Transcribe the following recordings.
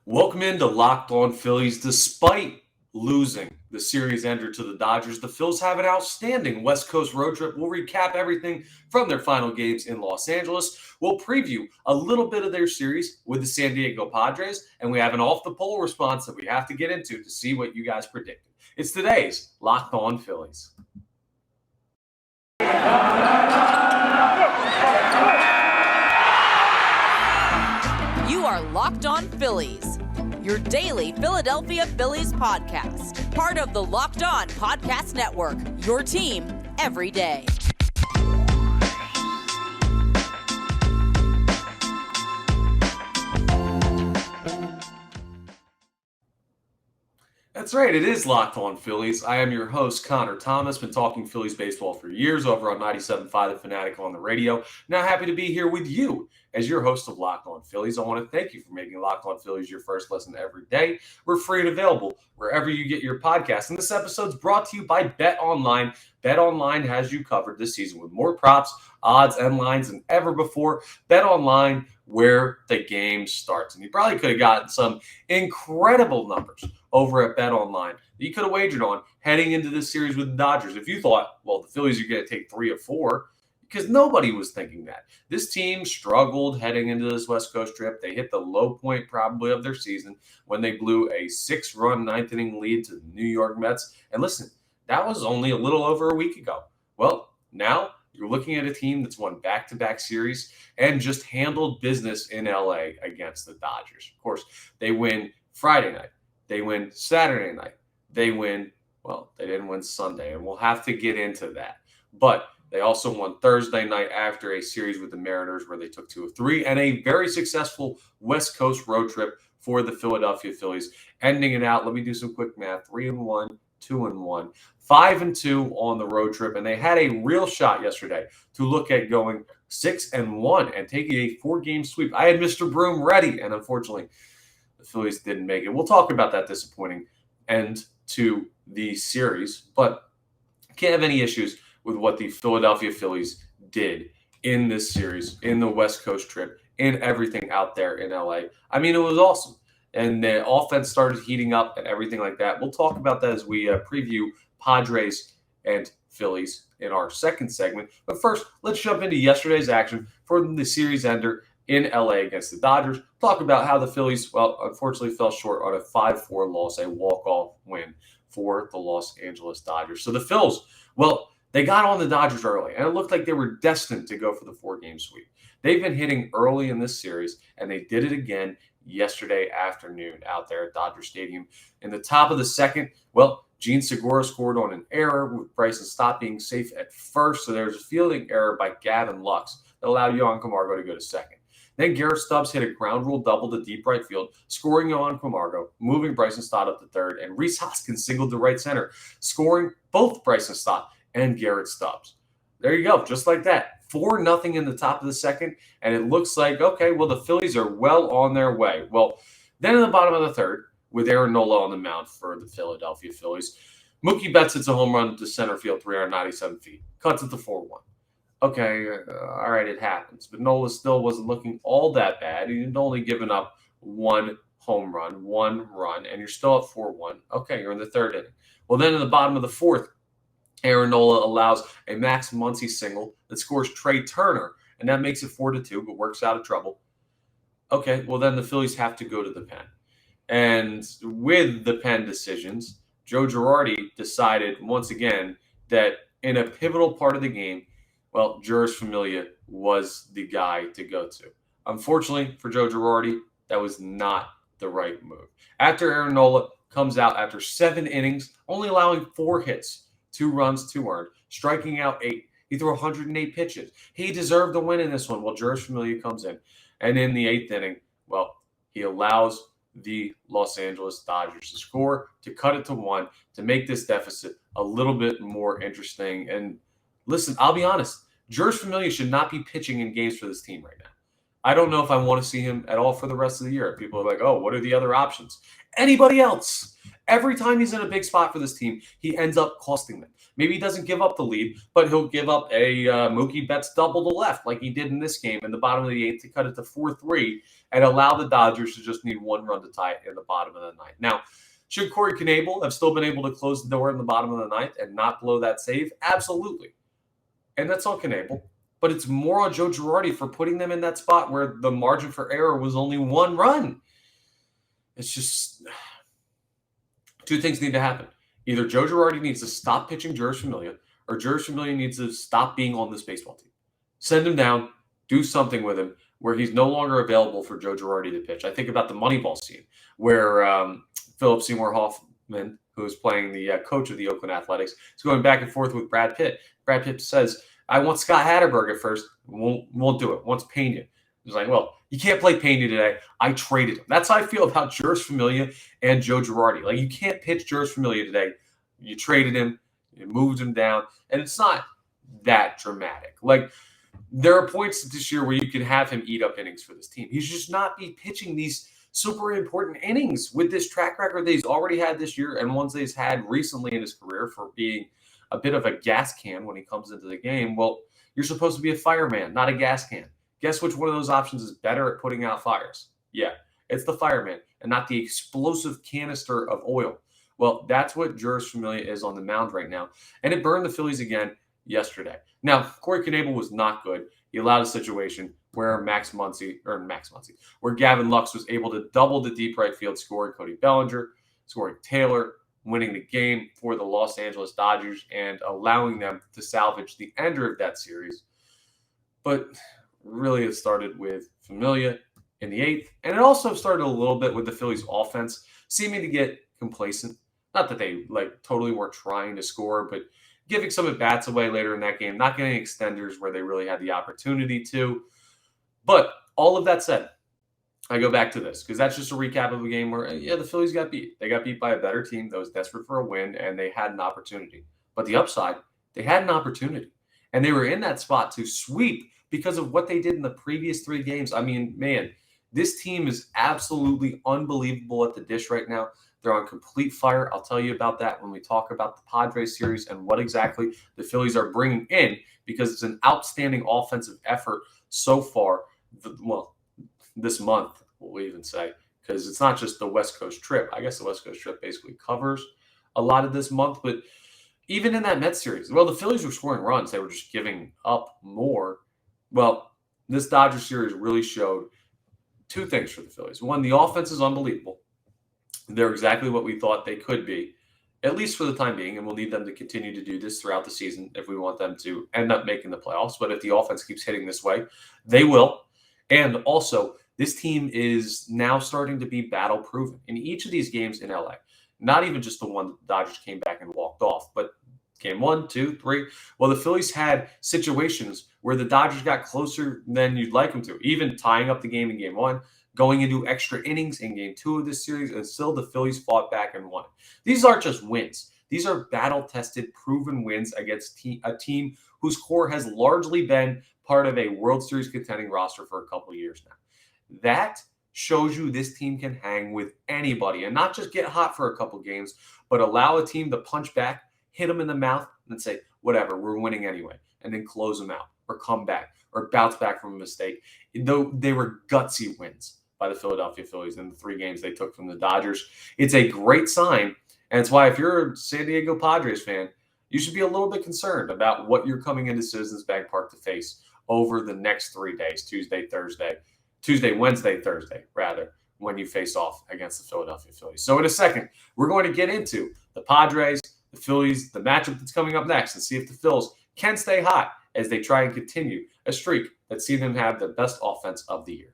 Welcome into Locked On Phillies. Despite losing the series ender to the Dodgers, the Phils have an outstanding West Coast road trip. We'll recap everything from their final games in Los Angeles. We'll preview a little bit of their series with the San Diego Padres, and we have an off-the-poll response that we have to get into to see what you guys predicted. It's today's Locked On Phillies. You are Locked On Phillies, your daily Philadelphia Phillies podcast. Part of the Locked On Podcast Network, your team every day. That's right, it is Locked On Phillies. I am your host, Connor Thomas. Been talking Phillies baseball for years over on 97.5 The Fanatic on the radio. Now happy to be here with you as your host of Locked On Phillies. I want to thank you for making Locked On Phillies your first listen every day. We're free and available wherever you get your podcasts. And this episode's brought to you by Bet Online. Bet Online has you covered this season with more props, odds, and lines than ever before. Bet Online, where the game starts. And you probably could have gotten some incredible numbers over at Bet Online that you could have wagered on heading into this series with the Dodgers. If you thought, well, the Phillies are going to take 3 or 4, because nobody was thinking that. This team struggled heading into this West Coast trip. They hit the low point probably of their season when they blew a 6-run ninth-inning lead to the New York Mets. And listen, that was only a little over a week ago. Well, now you're looking at a team that's won back-to-back series and just handled business in LA against the Dodgers. Of course, they win Friday night. They win Saturday night. They win, well, they didn't win Sunday, and we'll have to get into that. But they also won Thursday night after a series with the Mariners where they took 2 of 3, and a very successful West Coast road trip for the Philadelphia Phillies, ending it out. Let me do some quick math. 3-1, 2-1, 5-2 on the road trip, and they had a real shot yesterday to look at going 6-1 and taking a 4-game sweep. I had Mr. Broom ready, and unfortunately, the Phillies didn't make it. We'll talk about that disappointing end to the series, but can't have any issues with what the Philadelphia Phillies did in this series, in the West Coast trip, in everything out there in LA. I mean, it was awesome. And the offense started heating up and everything like that. We'll talk about that as we preview Padres and Phillies in our second segment. But first, let's jump into yesterday's action for the series ender in LA against the Dodgers. Talk about how the Phillies, well, unfortunately fell short on a 5-4 loss, a walk-off win for the Los Angeles Dodgers. So the Phils, well, they got on the Dodgers early, and it looked like they were destined to go for the 4-game sweep. They've been hitting early in this series, and they did it again yesterday afternoon out there at Dodger Stadium. In the top of the second, well, Gene Segura scored on an error with Bryson Stott being safe at first, so there's a fielding error by Gavin Lux that allowed Yohan Camargo to go to second. Then Garrett Stubbs hit a ground rule double to deep right field, scoring Yohan Camargo, moving Bryson Stott up to third, and Rhys Hoskins singled to right center, scoring both Bryson Stott and Garrett Stubbs. There you go, just like that. 4-0 in the top of the second, and it looks like, okay, well, the Phillies are well on their way. Well, then in the bottom of the third, with Aaron Nola on the mound for the Philadelphia Phillies, Mookie Betts hits a home run to center field, 397 feet, cuts it to 4-1. Okay, all right, it happens. But Nola still wasn't looking all that bad. He'd only given up 1 home run, 1 run, and you're still at 4-1. Okay, you're in the third inning. Well, then in the bottom of the fourth, Aaron Nola allows a Max Muncy single that scores Trey Turner, and that makes it 4-2, but works out of trouble. Okay, well, then the Phillies have to go to the pen. And with the pen decisions, Joe Girardi decided once again that in a pivotal part of the game, well, Jeurys Familia was the guy to go to. Unfortunately for Joe Girardi, that was not the right move. After Aaron Nola comes out after 7 innings, only allowing 4 hits, 2 runs, 2 earned, striking out 8. He threw 108 pitches. He deserved the win in this one. Well, Jeurys Familia comes in. And in the 8th inning, well, he allows the Los Angeles Dodgers to score, to cut it to 1, to make this deficit a little bit more interesting. And listen, I'll be honest. Jeurys Familia should not be pitching in games for this team right now. I don't know if I want to see him at all for the rest of the year. People are like, oh, what are the other options? Anybody else? Every time he's in a big spot for this team, he ends up costing them. Maybe he doesn't give up the lead, but he'll give up a Mookie Betts double to left like he did in this game in the bottom of the 8th to cut it to 4-3. and allow the Dodgers to just need one run to tie it in the bottom of the ninth. Now, should Corey Knebel have still been able to close the door in the bottom of the ninth and not blow that save? Absolutely. And that's on Knebel. But it's more on Joe Girardi for putting them in that spot where the margin for error was only one run. It's just two things need to happen. Either Joe Girardi needs to stop pitching Jeurys Familia, or Jeurys Familia needs to stop being on this baseball team. Send him down, do something with him where he's no longer available for Joe Girardi to pitch. I think about the Moneyball scene where Philip Seymour Hoffman, who is playing the coach of the Oakland Athletics, is going back and forth with Brad Pitt. Brad Pitt says, I want Scott Hatterberg at first. Won't do it. Wants Pena. He's like, well, you can't play Pena today. I traded him. That's how I feel about Jeurys Familia and Joe Girardi. Like, you can't pitch Jeurys Familia today. You traded him. You moved him down. And it's not that dramatic. Like, there are points this year where you can have him eat up innings for this team. He's just not be pitching these super important innings with this track record that he's already had this year and ones that he's had recently in his career for being a bit of a gas can when he comes into the game. Well, you're supposed to be a fireman, not a gas can. Guess which one of those options is better at putting out fires? Yeah, it's the fireman and not the explosive canister of oil. Well, that's what Jeurys Familia is on the mound right now. And it burned the Phillies again yesterday. Now, Corey Knebel was not good. He allowed a situation where where Gavin Lux was able to double the deep right field score, Cody Bellinger, scoring Taylor, winning the game for the Los Angeles Dodgers and allowing them to salvage the ender of that series. But really, it started with Familia in the eighth, and it also started a little bit with the Phillies offense seeming to get complacent. Not that they totally weren't trying to score, but giving some at-bats away later in that game, not getting extenders where they really had the opportunity to. But all of that said, I go back to this because that's just a recap of a game where, the Phillies got beat. They got beat by a better team that was desperate for a win, and they had an opportunity. But the upside, they had an opportunity. And they were in that spot to sweep because of what they did in the previous three games. I mean, man, this team is absolutely unbelievable at the dish right now. They're on complete fire. I'll tell you about that when we talk about the Padres series and what exactly the Phillies are bringing in, because it's an outstanding offensive effort so far. This month, we'll even say, because it's not just the West Coast trip. I guess the West Coast trip basically covers a lot of this month. But even in that Mets series, the Phillies were scoring runs. They were just giving up more. Well, this Dodgers series really showed two things for the Phillies. One, the offense is unbelievable. They're exactly what we thought they could be, at least for the time being, and we'll need them to continue to do this throughout the season if we want them to end up making the playoffs. But if the offense keeps hitting this way, they will. And also, this team is now starting to be battle-proven in each of these games in LA. Not even just the one the Dodgers came back and walked off, but game 1, 2, 3. Well, the Phillies had situations where the Dodgers got closer than you'd like them to, even tying up the game in game 1, going into extra innings in game 2 of this series, and still the Phillies fought back and won. These aren't just wins. These are battle-tested, proven wins against a team whose core has largely been part of a World Series contending roster for a couple of years now. That shows you this team can hang with anybody and not just get hot for a couple games, but allow a team to punch back, hit them in the mouth, and say, whatever, we're winning anyway, and then close them out or come back or bounce back from a mistake. Though they were gutsy wins by the Philadelphia Phillies in the 3 games they took from the Dodgers. It's a great sign, and it's why if you're a San Diego Padres fan, you should be a little bit concerned about what you're coming into Citizens Bank Park to face over the next 3 days, Tuesday, Wednesday, Thursday, rather, when you face off against the Philadelphia Phillies. So in a second, we're going to get into the Padres, the Phillies, the matchup that's coming up next, and see if the Phils can stay hot as they try and continue a streak that sees them have the best offense of the year.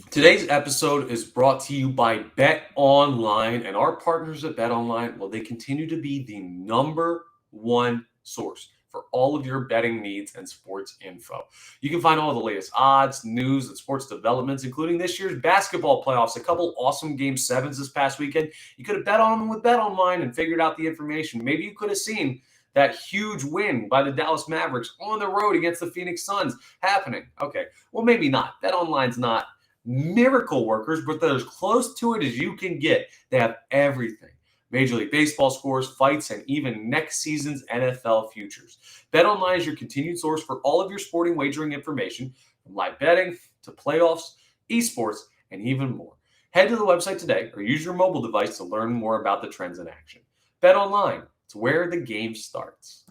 Today's episode is brought to you by Bet Online, and our partners at Bet Online, they continue to be the number one source for all of your betting needs and sports info. You can find all the latest odds, news, and sports developments, including this year's basketball playoffs, a couple awesome Game 7s this past weekend. You could have bet on them with Bet Online and figured out the information. Maybe you could have seen that huge win by the Dallas Mavericks on the road against the Phoenix Suns happening. Okay, well, maybe not. Bet Online's not miracle workers, but they're as close to it as you can get. They have everything. Major League Baseball scores, fights, and even next season's NFL futures. BetOnline is your continued source for all of your sporting wagering information, from live betting to playoffs, esports, and even more. Head to the website today or use your mobile device to learn more about the trends in action. Bet online. It's where the game starts.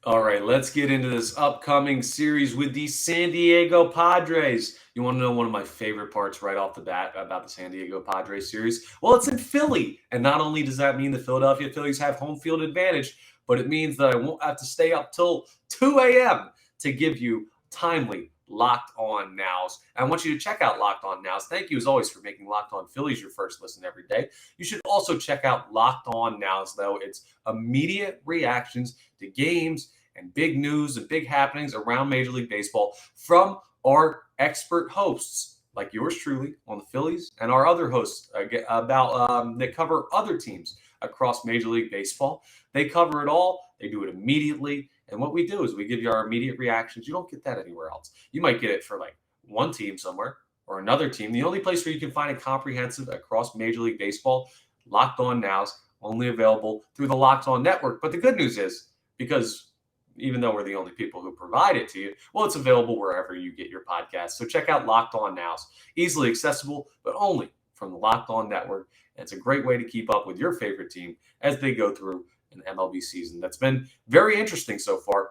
All right, let's get into this upcoming series with the San Diego Padres. You want to know one of my favorite parts right off the bat about the San Diego Padres series? Well, it's in Philly. And not only does that mean the Philadelphia Phillies have home field advantage, but it means that I won't have to stay up till 2 a.m. to give you timely Locked On Nows. I want you to check out Locked On Nows. Thank you, as always, for making Locked On Phillies your first listen every day. You should also check out Locked On Nows, though. It's immediate reactions to games and big news and big happenings around Major League Baseball from our expert hosts, like yours truly on the Phillies, and our other hosts that cover other teams across Major League Baseball. They cover it all. They do it immediately. And what we do is we give you our immediate reactions. You don't get that anywhere else. You might get it for like one team somewhere or another team. The only place where you can find it comprehensive across Major League Baseball, Locked On Nows, only available through the Locked On Network. But the good news is, because even though we're the only people who provide it to you, well, it's available wherever you get your podcasts. So check out Locked On Nows. Easily accessible, but only from the Locked On Network. And it's a great way to keep up with your favorite team as they go through an MLB season that's been very interesting so far.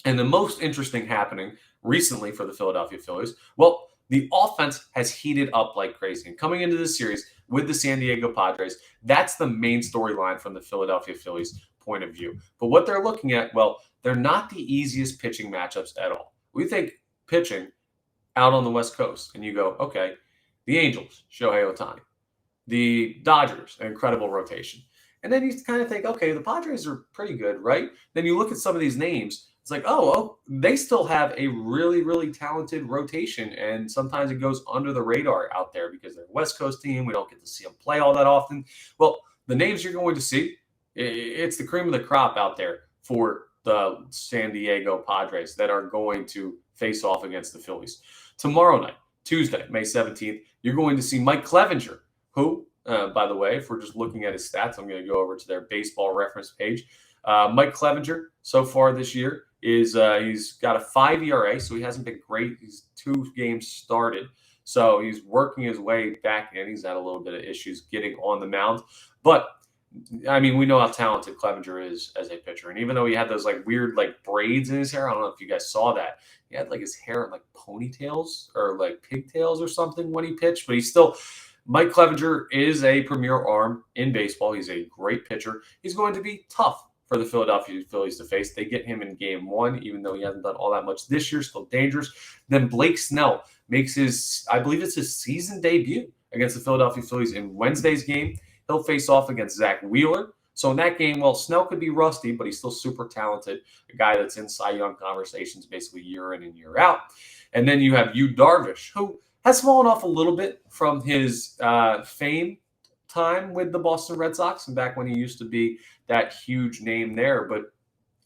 And the most interesting happening recently for the Philadelphia Phillies, well, the offense has heated up like crazy. And coming into this series with the San Diego Padres, that's the main storyline from the Philadelphia Phillies point of view. But what they're looking at, well, they're not the easiest pitching matchups at all. We think pitching out on the West Coast, and you go, okay, the Angels, Shohei Ohtani, the Dodgers, an incredible rotation. And then you kind of think, okay, the Padres are pretty good, right? Then you look at some of these names. It's like, oh, they still have a really, really talented rotation. And sometimes it goes under the radar out there because they're a West Coast team. We don't get to see them play all that often. Well, the names you're going to see, it's the cream of the crop out there for the San Diego Padres that are going to face off against the Phillies. Tomorrow night, Tuesday, May 17th, you're going to see Mike Clevenger, who, by the way, if we're just looking at his stats, I'm going to go over to their baseball reference page. Mike Clevenger, so far this year, is he's got a 5 ERA, so he hasn't been great. He's 2 games started, so he's working his way back in. He's had a little bit of issues getting on the mound, but I mean, we know how talented Clevenger is as a pitcher. And even though he had those like weird like braids in his hair, I don't know if you guys saw that. He had like his hair in like ponytails or like pigtails or something when he pitched, but he's still Mike Clevenger is a premier arm in baseball. He's a great pitcher. He's going to be tough for the Philadelphia Phillies to face. They get him in game 1, even though he hasn't done all that much this year, still dangerous. Then Blake Snell makes his, I believe it's his season debut against the Philadelphia Phillies in Wednesday's game. He'll face off against Zach Wheeler. So in that game, well, Snell could be rusty, but he's still super talented. A guy that's in Cy Young conversations basically year in and year out. And then you have Yu Darvish, who has fallen off a little bit from his fame time with the Boston Red Sox and back when he used to be that huge name there, but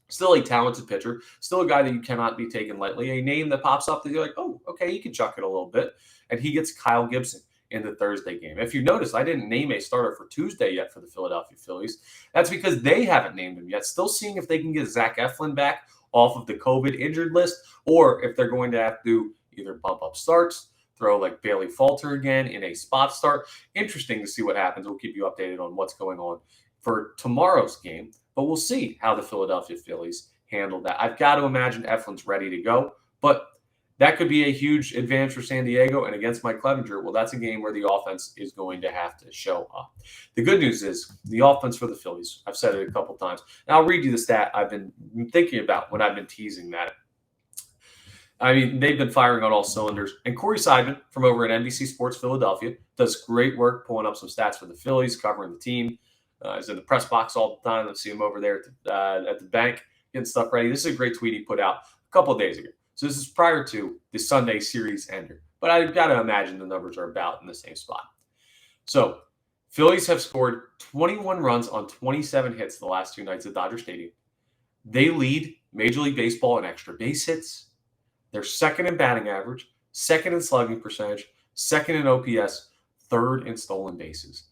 still a talented pitcher, still a guy that you cannot be taken lightly, a name that pops up that you're like, oh, okay, he can chuck it a little bit. And he gets Kyle Gibson in the Thursday game. If you notice, I didn't name a starter for Tuesday yet for the Philadelphia Phillies. That's because they haven't named him yet. Still seeing if they can get Zach Eflin back off of the COVID injured list, or if they're going to have to either bump up starts, throw like Bailey Falter again in a spot start. Interesting to see what happens. We'll keep you updated on what's going on for tomorrow's game, but we'll see how the Philadelphia Phillies handle that. I've got to imagine Eflin's ready to go, but that could be a huge advantage for San Diego. And against Mike Clevenger, well, that's a game where the offense is going to have to show up. The good news is the offense for the Phillies, I've said it a couple times. Now I'll read you the stat I've been thinking about when I've been teasing that. I mean, they've been firing on all cylinders. And Corey Seidman from over at NBC Sports Philadelphia does great work pulling up some stats for the Phillies, covering the team. He's in the press box all the time. I see him over there at the bank getting stuff ready. This is a great tweet he put out a couple of days ago. So this is prior to the Sunday series ender. But I've got to imagine the numbers are about in the same spot. So Phillies have scored 21 runs on 27 hits the last 2 nights at Dodger Stadium. They lead Major League Baseball in extra base hits. They're second in batting average, second in slugging percentage, second in OPS, third in stolen bases.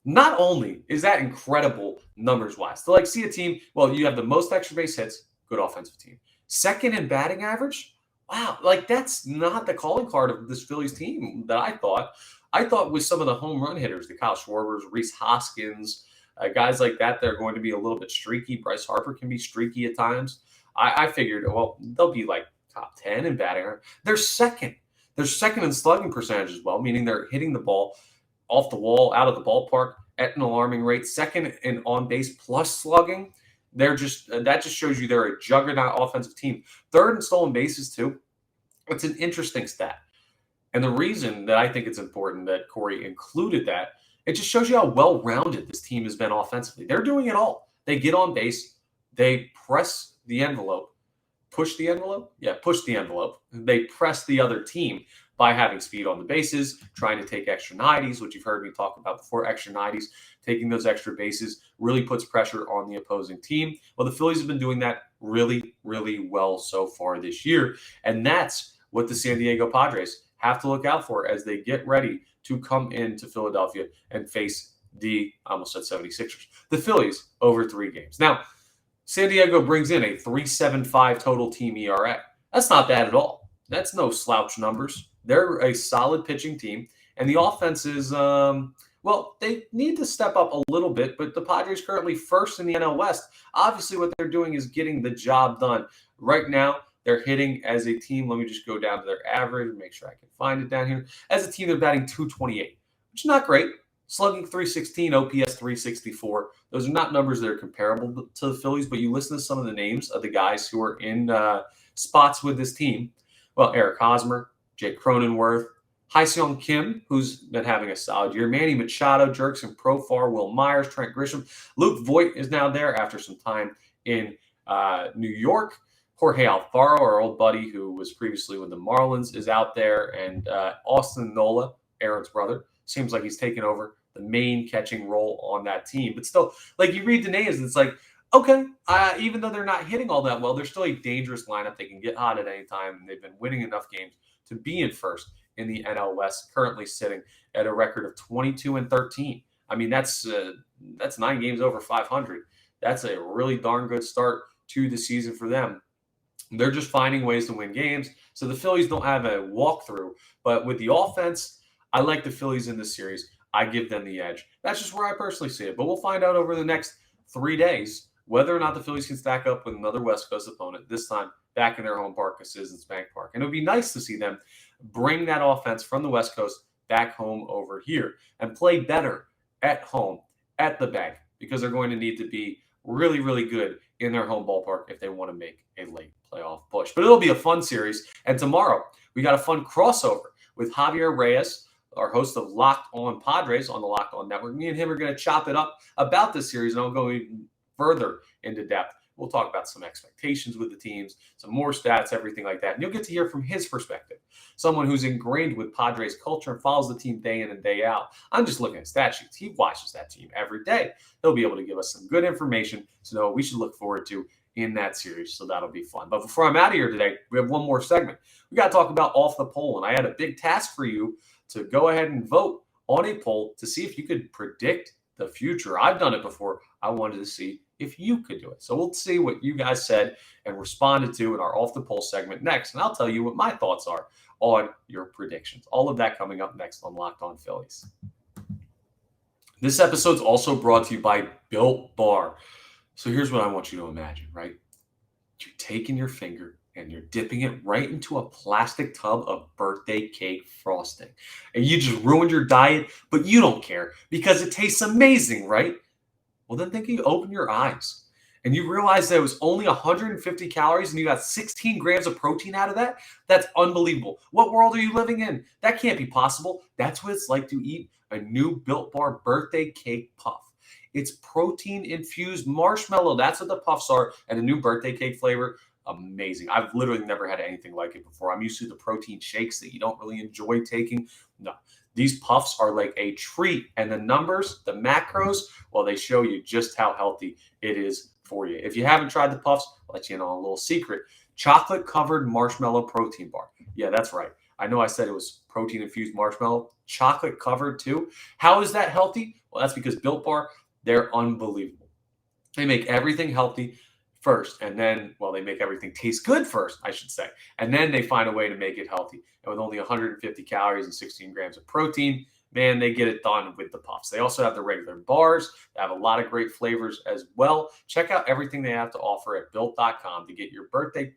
Not only is that incredible numbers-wise, to like see a team, well, you have the most extra base hits, good offensive team. Second in batting average, wow, like that's not the calling card of this Phillies team that I thought. I thought with some of the home run hitters, the Kyle Schwarbers, Reese Hoskins, guys like that, they're going to be a little bit streaky. Bryce Harper can be streaky at times. I figured, well, they'll be like top 10 in batting. They're second. They're second in slugging percentage as well, meaning they're hitting the ball off the wall, out of the ballpark at an alarming rate. Second in on base plus slugging. They're just that just shows you they're a juggernaut offensive team. Third in stolen bases too. It's an interesting stat. And the reason that I think it's important that Corey included that, it just shows you how well-rounded this team has been offensively. They're doing it all. They get on base, they press the envelope, push the envelope? Yeah, push the envelope. They press the other team by having speed on the bases, trying to take extra 90s, which you've heard me talk about before, extra 90s. Taking those extra bases really puts pressure on the opposing team. Well, the Phillies have been doing that really, really well so far this year. And that's what the San Diego Padres have to look out for as they get ready to come into Philadelphia and face I almost said 76ers, the Phillies over 3 games. Now, San Diego brings in a 3.75 total team ERA. That's not bad at all. That's no slouch numbers. They're a solid pitching team, and the offense is, well, they need to step up a little bit, but the Padres currently first in the NL West. Obviously, what they're doing is getting the job done. Right now, they're hitting as a team. Let me just go down to their average and make sure I can find it down here. As a team, they're batting .228, which is not great. Slugging .316, OPS .364. Those are not numbers that are comparable to the Phillies, but you listen to some of the names of the guys who are in spots with this team. Well, Eric Hosmer, Jake Cronenworth, Hyseong Kim, who's been having a solid year, Manny Machado, Jerkson Profar, Will Myers, Trent Grisham. Luke Voigt is now there after some time in New York. Jorge Alfaro, our old buddy who was previously with the Marlins, is out there. And Austin Nola, Aaron's brother, seems like he's taken over the main catching role on that team. But still, like you read the names, and it's like, okay, even though they're not hitting all that well, they're still a dangerous lineup. They can get hot at any time, and they've been winning enough games to be in first in the NL West, currently sitting at a record of 22-13. I mean, that's 9 games over 500. That's a really darn good start to the season for them. They're just finding ways to win games. So the Phillies don't have a walkthrough, but with the offense, I like the Phillies in this series. I give them the edge. That's just where I personally see it. But we'll find out over the next 3 days whether or not the Phillies can stack up with another West Coast opponent, this time back in their home park at Citizens Bank Park. And it would be nice to see them bring that offense from the West Coast back home over here and play better at home at the bank, because they're going to need to be really, really good in their home ballpark if they want to make a late playoff push. But it'll be a fun series. And tomorrow, we got a fun crossover with Javier Reyes, our host of Locked On Padres on the Locked On Network. Me and him are going to chop it up about this series, and I'll go even further into depth. We'll talk about some expectations with the teams, some more stats, everything like that. And you'll get to hear from his perspective, someone who's ingrained with Padres culture and follows the team day in and day out. I'm just looking at stat sheets. He watches that team every day. He'll be able to give us some good information to know what we should look forward to in that series. So that'll be fun. But before I'm out of here today, we have one more segment. We got to talk about Off the Poll. And I had a big task for you to go ahead and vote on a poll to see if you could predict the future. I've done it before. I wanted to see if you could do it. So we'll see what you guys said and responded to in our Off the Poll segment next. And I'll tell you what my thoughts are on your predictions. All of that coming up next on Locked On Phillies. This episode's also brought to you by Built Bar. So here's what I want you to imagine, right? You're taking your finger and you're dipping it right into a plastic tub of birthday cake frosting. And you just ruined your diet, but you don't care because it tastes amazing, right? Well, then think you open your eyes and you realize that it was only 150 calories and you got 16 grams of protein out of that. That's unbelievable. What world are you living in? That can't be possible. That's what it's like to eat a new Built Bar birthday cake puff. It's protein-infused marshmallow. That's what the puffs are, and a new birthday cake flavor. Amazing. I've literally never had anything like it before. I'm used to the protein shakes that you don't really enjoy taking. No, these puffs are like a treat. And the numbers, the macros, well, they show you just how healthy it is for you. If you haven't tried the puffs, I'll let you in on a little secret. Chocolate-covered marshmallow protein bar. Yeah, that's right. I know I said it was protein-infused marshmallow. Chocolate-covered too. How is that healthy? Well, that's because Built Bar, they're unbelievable. They make everything healthy first, and then, well, they make everything taste good first, I should say, and then they find a way to make it healthy. And with only 150 calories and 16 grams of protein, man, they get it done with the puffs. They also have the regular bars. They have a lot of great flavors as well. Check out everything they have to offer at built.com to get your birthday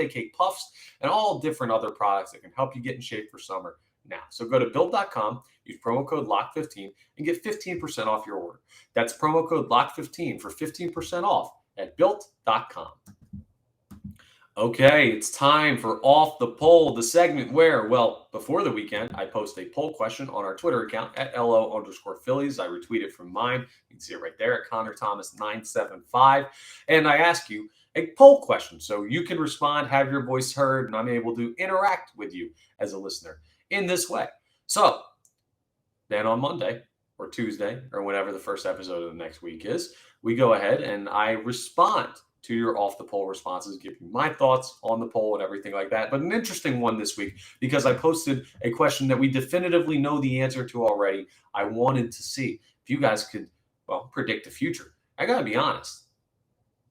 cake puffs and all different other products that can help you get in shape for summer now. So go to built.com, use promo code LOCK15, and get 15% off your order. That's promo code LOCK15 for 15% off at built.com. Okay, it's time for Off the Poll, the segment where, well, before the weekend, I post a poll question on our Twitter account at LO_Phillies. I retweet it from mine. You can see it right there at Connor Thomas 975. And I ask you a poll question so you can respond, have your voice heard, and I'm able to interact with you as a listener in this way. So then on Monday or Tuesday or whenever the first episode of the next week is, we go ahead and I respond to your off the poll responses, give you my thoughts on the poll and everything like that. But an interesting one this week because I posted a question that we definitively know the answer to already. I wanted to see if you guys could, well, predict the future. I got to be honest.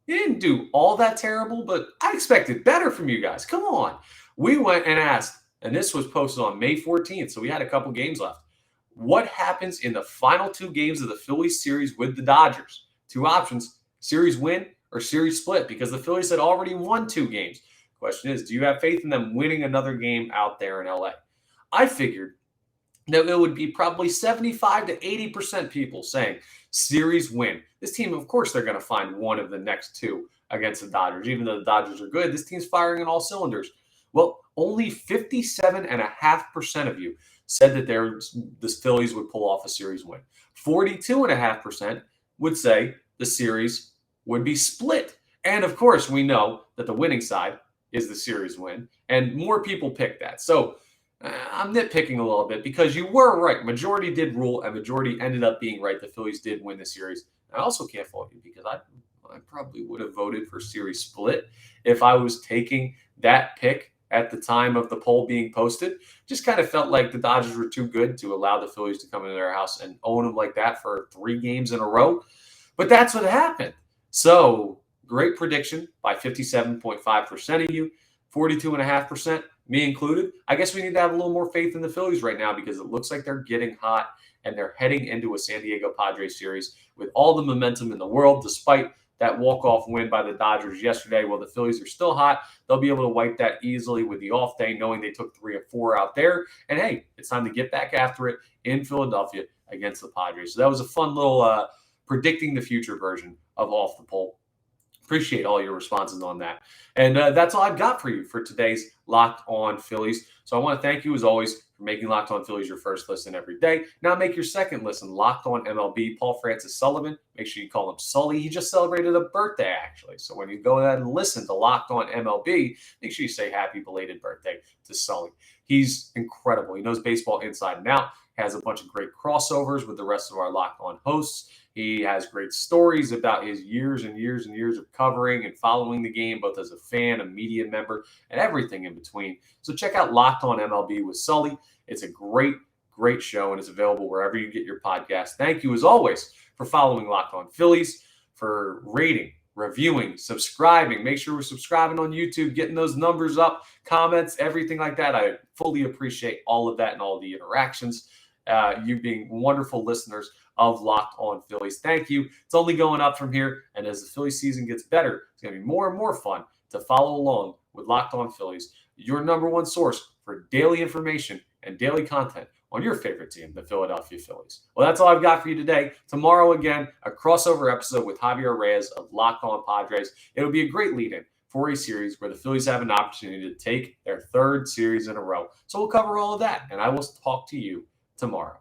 You didn't do all that terrible, but I expected better from you guys. Come on. We went and asked, and this was posted on May 14th, so we had a couple games left. What happens in the final two games of the Phillies series with the Dodgers? Two options: series win or series split, because the Phillies had already won 2 games. Question is, do you have faith in them winning another game out there in LA? I figured that it would be probably 75 to 80% people saying series win. This team, of course, they're going to find one of the next 2 against the Dodgers. Even though the Dodgers are good, this team's firing on all cylinders. Well, only 57.5% of you said that the Phillies would pull off a series win. 42.5% would say the series would be split. And of course, we know that the winning side is the series win, and more people picked that. So I'm nitpicking a little bit because you were right. Majority did rule, and majority ended up being right. The Phillies did win the series. I also can't fault you because I probably would have voted for series split if I was taking that pick at the time of the poll being posted. Just kind of felt like the Dodgers were too good to allow the Phillies to come into their house and own them like that for 3 games in a row. But that's what happened. So great prediction by 57.5% of you, 42.5%, me included. I guess we need to have a little more faith in the Phillies right now because it looks like they're getting hot and they're heading into a San Diego Padres series with all the momentum in the world, despite that walk-off win by the Dodgers yesterday. Well, the Phillies are still hot. They'll be able to wipe that easily with the off day, knowing they took 3 of 4 out there. And hey, it's time to get back after it in Philadelphia against the Padres. So that was a fun little predicting the future version of Off the Poll. Appreciate all your responses on that. And that's all I've got for you for today's Locked On Phillies. So I want to thank you, as always, for making Locked On Phillies your first listen every day. Now make your second listen Locked On MLB. Paul Francis Sullivan, make sure you call him Sully. He just celebrated a birthday, actually. So when you go ahead and listen to Locked On MLB, make sure you say happy belated birthday to Sully. He's incredible. He knows baseball inside and out. Has a bunch of great crossovers with the rest of our Locked On hosts. He has great stories about his years and years and years of covering and following the game, both as a fan, a media member, and everything in between. So check out Locked On MLB with Sully. It's a great, great show, and it's available wherever you get your podcast. Thank you, as always, for following Locked On Phillies, for rating, reviewing, subscribing. Make sure we're subscribing on YouTube, getting those numbers up, comments, everything like that. I fully appreciate all of that and all the interactions. You being wonderful listeners of Locked On Phillies. Thank you. It's only going up from here. And as the Phillies season gets better, it's going to be more and more fun to follow along with Locked On Phillies, your number one source for daily information and daily content on your favorite team, the Philadelphia Phillies. Well, that's all I've got for you today. Tomorrow, again, a crossover episode with Javier Reyes of Locked On Padres. It'll be a great lead-in for a series where the Phillies have an opportunity to take their 3rd series in a row. So we'll cover all of that, and I will talk to you tomorrow.